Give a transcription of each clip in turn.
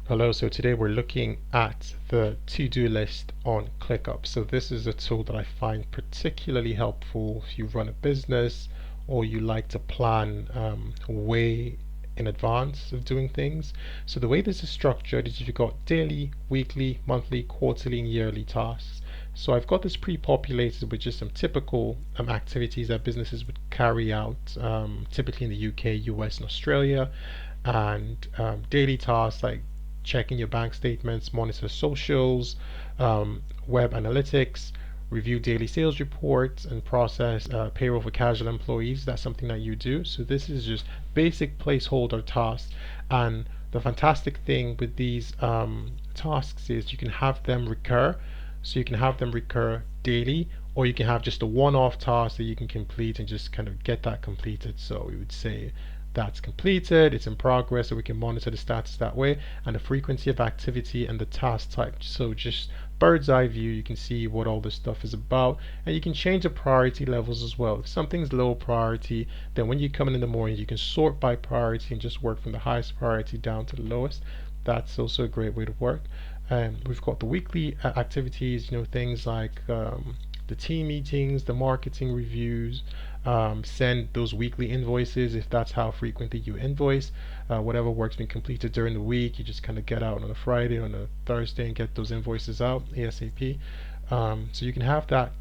Hello, so today we're looking at the to-do list on ClickUp. So this is a tool that I find particularly helpful if you run a business or you like to plan way in advance of doing things. So the way this is structured is you've got daily, weekly, monthly, quarterly, and yearly tasks. So I've got this pre-populated with just some typical activities that businesses would carry out, typically in the UK, US, and Australia, and daily tasks like checking your bank statements, monitor socials, web analytics, review daily sales reports, and process payroll for casual employees. That's something that you do. So this is just basic placeholder tasks. And the fantastic thing with these tasks is you can have them recur. So you can have them recur daily, or you can have just a one-off task that you can complete and just kind of get that completed. So we would say that's completed, it's in progress, so we can monitor the status that way, and the frequency of activity and the task type. So just bird's eye view, you can see what all this stuff is about, and you can change the priority levels as well. If something's low priority, then when you come in the morning, you can sort by priority and just work from the highest priority down to the lowest. That's also a great way to work. We've got the weekly activities, things like the team meetings, the marketing reviews, send those weekly invoices if that's how frequently you invoice. Whatever work's been completed during the week, you just kind of get out on a Friday, on a Thursday, and get those invoices out ASAP. So you can have that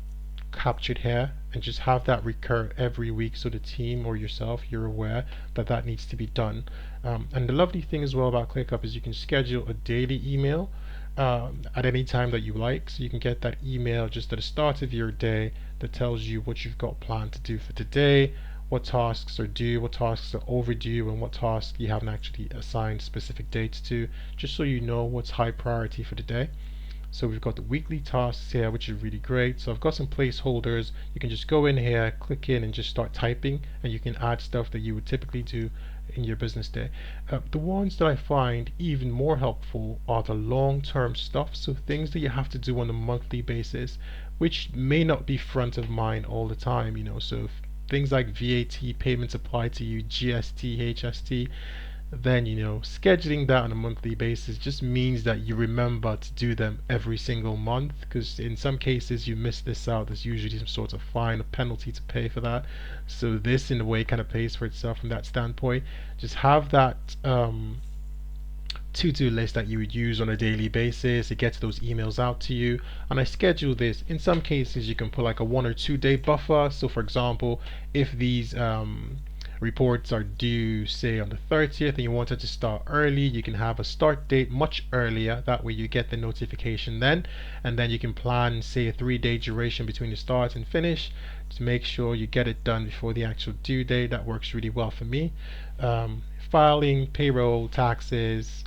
captured here and just have that recur every week so the team or yourself, you're aware that that needs to be done. And the lovely thing as well about ClickUp is you can schedule a daily email at any time that you like. So you can get that email just at the start of your day that tells you what you've got planned to do for today, what tasks are due, what tasks are overdue, and what tasks you haven't actually assigned specific dates to, just so you know what's high priority for the day. So we've got the weekly tasks here, which is really great. So I've got some placeholders. You can just go in here, click in, and just start typing, and you can add stuff that you would typically do in your business day. The ones that I find even more helpful are the long-term stuff. So things that you have to do on a monthly basis, which may not be front of mind all the time. So if things like VAT payments apply to you, GST, HST, then scheduling that on a monthly basis just means that you remember to do them every single month, because in some cases you miss this out, there's usually some sort of fine or penalty to pay for that. So this in a way kind of pays for itself from that standpoint. Just have that to-do list that you would use on a daily basis. It gets those emails out to you, and I schedule this. In some cases you can put like a 1 or 2 day buffer. So for example, if these reports are due say on the 30th and you wanted to start early, you can have a start date much earlier. That way you get the notification then, and then you can plan say a 3-day duration between the start and finish to make sure you get it done before the actual due date. That works really well for me. Filing payroll, taxes,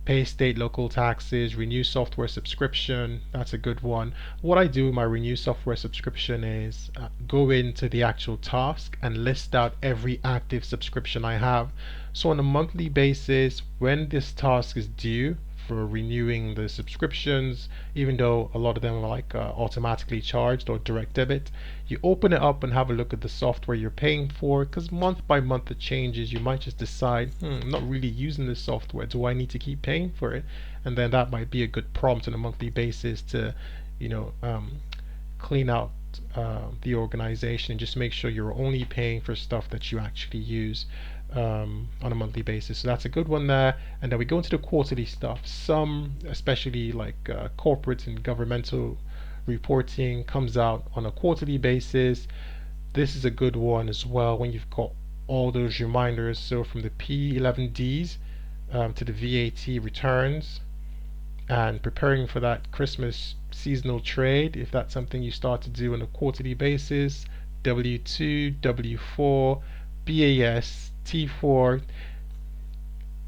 pay state local taxes, renew software subscription. That's a good one. What I do with my renew software subscription is go into the actual task and list out every active subscription I have. So on a monthly basis, when this task is due for renewing the subscriptions, even though a lot of them are like automatically charged or direct debit, you open it up and have a look at the software you're paying for, because month by month it changes. You might just decide, I'm not really using this software, do I need to keep paying for it? And then that might be a good prompt on a monthly basis to clean out the organization and just make sure you're only paying for stuff that you actually use on a monthly basis. So that's a good one there. And then we go into the quarterly stuff. Some, especially like corporate and governmental reporting, comes out on a quarterly basis. This is a good one as well when you've got all those reminders. So from the P11Ds to the VAT returns, and preparing for that Christmas seasonal trade, if that's something you start to do on a quarterly basis, W2, W4, BAS, T4,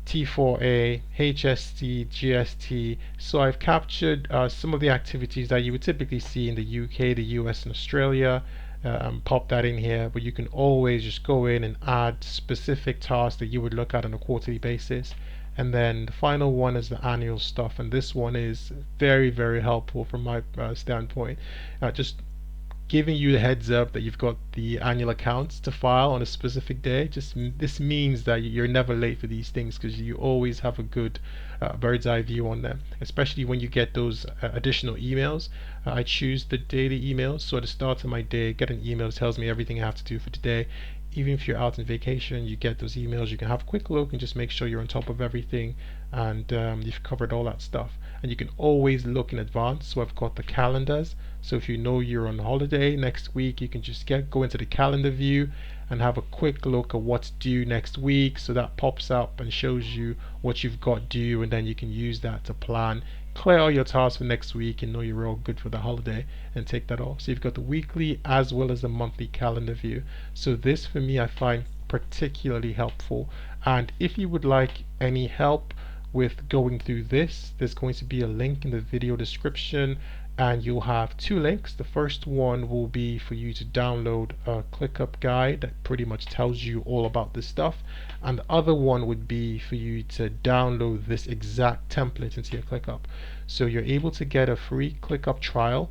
T4A, HST, GST. So I've captured some of the activities that you would typically see in the UK, the US, and Australia. Pop that in here, but you can always just go in and add specific tasks that you would look at on a quarterly basis. And then the final one is the annual stuff, and this one is very, very helpful from my standpoint. Just giving you a heads up that you've got the annual accounts to file on a specific day. Just this means that you're never late for these things because you always have a good bird's eye view on them, especially when you get those additional emails. I choose the daily emails, so at the start of my day, get an email that tells me everything I have to do for today. Even if you're out on vacation, you get those emails. You can have a quick look and just make sure you're on top of everything, and you've covered all that stuff. And you can always look in advance. So I've got the calendars. So if you know you're on holiday next week, you can just go into the calendar view and have a quick look at what's due next week. So that pops up and shows you what you've got due, and then you can use that to plan, clear all your tasks for next week, and know you're all good for the holiday and take that off. So you've got the weekly as well as the monthly calendar view. So this for me I find particularly helpful. And if you would like any help with going through this, there's going to be a link in the video description, and you'll have two links. The first one will be for you to download a ClickUp guide that pretty much tells you all about this stuff, and the other one would be for you to download this exact template into your ClickUp. So you're able to get a free ClickUp trial.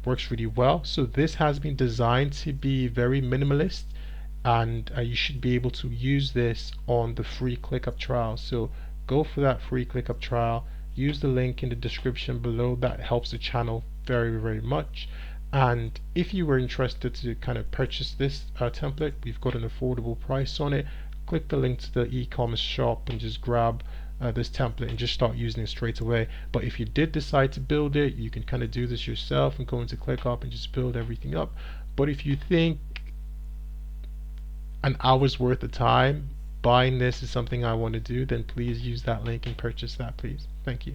Works really well. So this has been designed to be very minimalist, and you should be able to use this on the free ClickUp trial. So go for that free ClickUp trial. Use the link in the description below. That helps the channel very much. And if you were interested to kind of purchase this template, we've got an affordable price on it. Click the link to the e-commerce shop and just grab this template and just start using it straight away. But if you did decide to build it, you can kind of do this yourself and go into ClickUp and just build everything up. But if you think an hour's worth of time buying this is something I want to do, then please use that link and purchase that, please. Thank you.